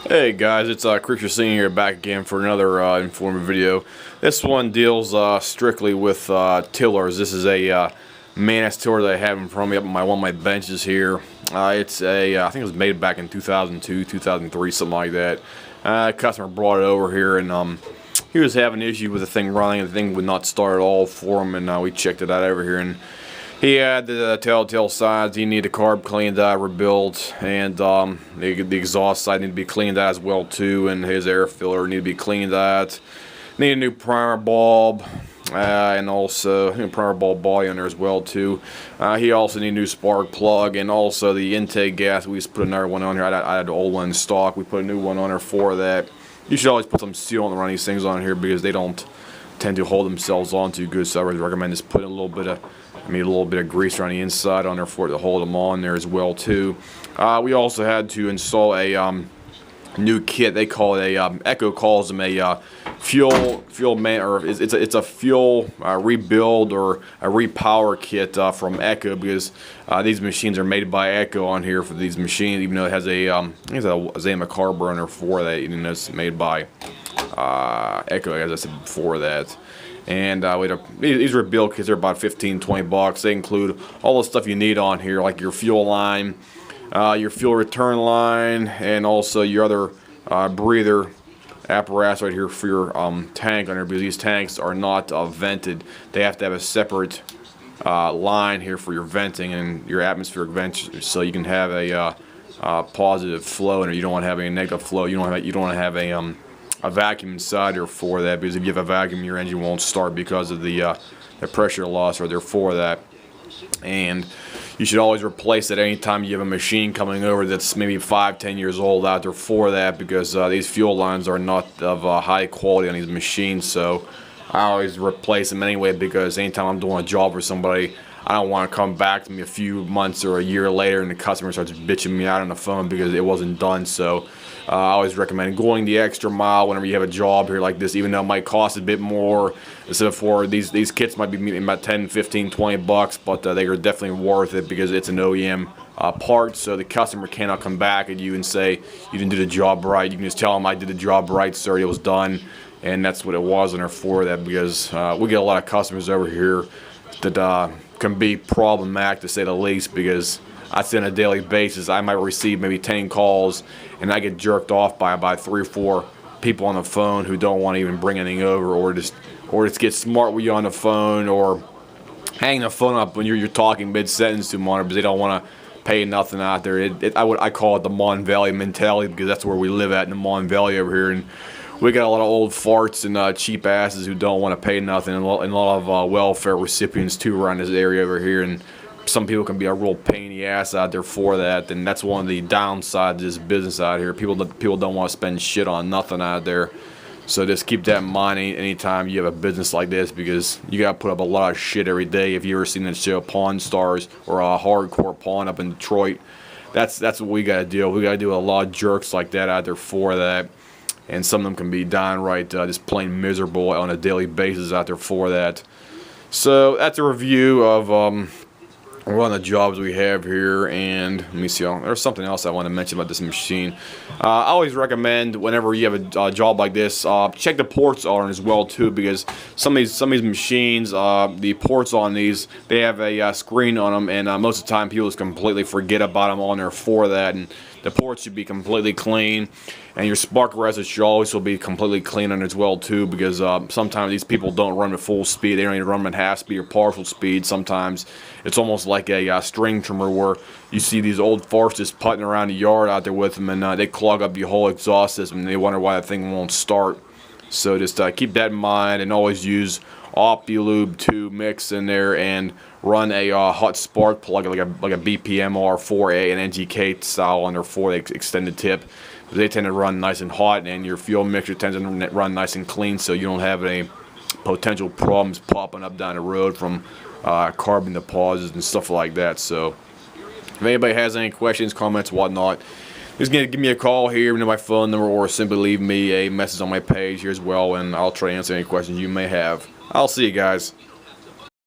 Hey guys, it's Creature Singing here back again for another informative video. This one deals strictly with tillers. This is a Mantis Tiller that I have in front of me up on one of my benches here. It's a, I think it was made back in 2002, 2003, something like that. Customer brought it over here and he was having an issue with the thing running. The thing would not start at all for him, and we checked it out over here. And he had the telltale signs. He needed the carb cleaned out, rebuilt, and the exhaust side needed to be cleaned out as well too, and his air filler needed to be cleaned out. Need a new primer bulb, and also primer bulb body on there as well too. He also needed a new spark plug, and also the intake gas. We just put another one on here. I had the old one in stock. We put a new one on there for that. You should always put some sealant around these things on here because they don't tend to hold themselves on too good. So I would recommend just putting a little bit of grease around the inside on there for it to hold them on there as well too. We also had to install a new kit. They call it a Echo calls them a it's a fuel rebuild or a repower kit from Echo, because these machines are made by Echo on here for these machines, even though it has a I think it's a Zama carburetor for that, even though it's made by Echo, as I said before that. And these rebuild kits are about 15-20 bucks. They include all the stuff you need on here, like your fuel line, your fuel return line, and also your other breather apparatus right here for your tank on here, because these tanks are not vented. They have to have a separate line here for your venting and your atmospheric vent, so you can have a positive flow, and you don't want to have any negative flow. You don't want to have a vacuum inside here for that, because if you have a vacuum, your engine won't start because of the pressure loss or therefore that. And you should always replace it anytime you have a machine coming over that's maybe 5-10 years old out there for that, because these fuel lines are not of high quality on these machines. So I always replace them anyway, because anytime I'm doing a job for somebody, I don't want to come back to me a few months or a year later and the customer starts bitching me out on the phone because it wasn't done. So I always recommend going the extra mile whenever you have a job here like this, even though it might cost a bit more. Instead of for these kits might be about 10, 15, 20 bucks, but they are definitely worth it because it's an OEM part, so the customer cannot come back at you and say you didn't do the job right. You can just tell them, I did the job right, sir, it was done. And that's what it was on there for that, because we get a lot of customers over here that can be problematic, to say the least, because I see on a daily basis I might receive maybe 10 calls and I get jerked off by about 3 or 4 people on the phone who don't want to even bring anything over, or just get smart with you on the phone, or hang the phone up when you're talking mid-sentence to them on it, because they don't want to pay nothing out there. I call it the Mon Valley mentality, because that's where we live at, in the Mon Valley over here, and we got a lot of old farts and cheap asses who don't want to pay nothing, and a lot of welfare recipients too around this area over here. And some people can be a real pain in the ass out there for that, and that's one of the downsides of this business out here. People don't want to spend shit on nothing out there. So just keep that in mind anytime you have a business like this, because you got to put up a lot of shit every day. If you ever seen that show Pawn Stars, or a hardcore pawn up in Detroit, that's what we got to deal. We got to deal with a lot of jerks like that out there for that. And some of them can be downright just plain miserable on a daily basis out there for that. So that's a review of one of the jobs we have here. And let me see, there's something else I want to mention about this machine. I always recommend, whenever you have a job like this, check the ports on as well too, because some of these machines, the ports on these, they have a screen on them, and most of the time people just completely forget about them on there for that. And the ports should be completely clean, and your spark arrestor should also be completely clean on it as well too, because sometimes these people don't run at full speed. They don't even run at half speed or partial speed. Sometimes it's almost like a string trimmer, where you see these old farts just putting around the yard out there with them, and they clog up your whole exhaust system, and they wonder why the thing won't start. So just keep that in mind, and always use OptiLube 2 mix in there, and run a hot spark plug, like a BPM R4A and NGK style on there for the extended tip. They tend to run nice and hot, and your fuel mixture tends to run nice and clean, so you don't have any potential problems popping up down the road from carbon deposits and stuff like that. So if anybody has any questions, comments, whatnot, just give me a call here, you know my phone number, or simply leave me a message on my page here as well, and I'll try to answer any questions you may have. I'll see you guys.